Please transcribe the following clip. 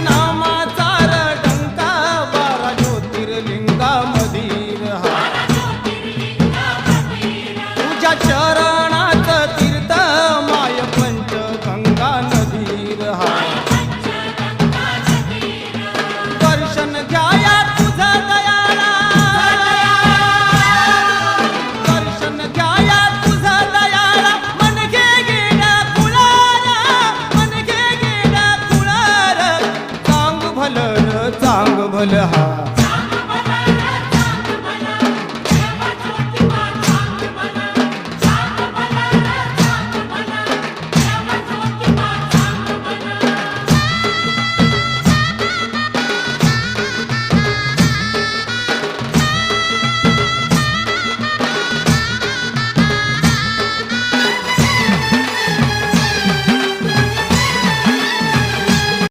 नामाचा डंका 12 ज्योतिर्लिंगा मधीर हा तुझ्या चरणात तीर्थ माय पंचगंगा नदीर हा दर्शन घ्याया तुझं दयाळा दर्शन घ्याया तुझं दयाळा मन घे गेला कुळार मन घे गेला कुळार चांग भलं हा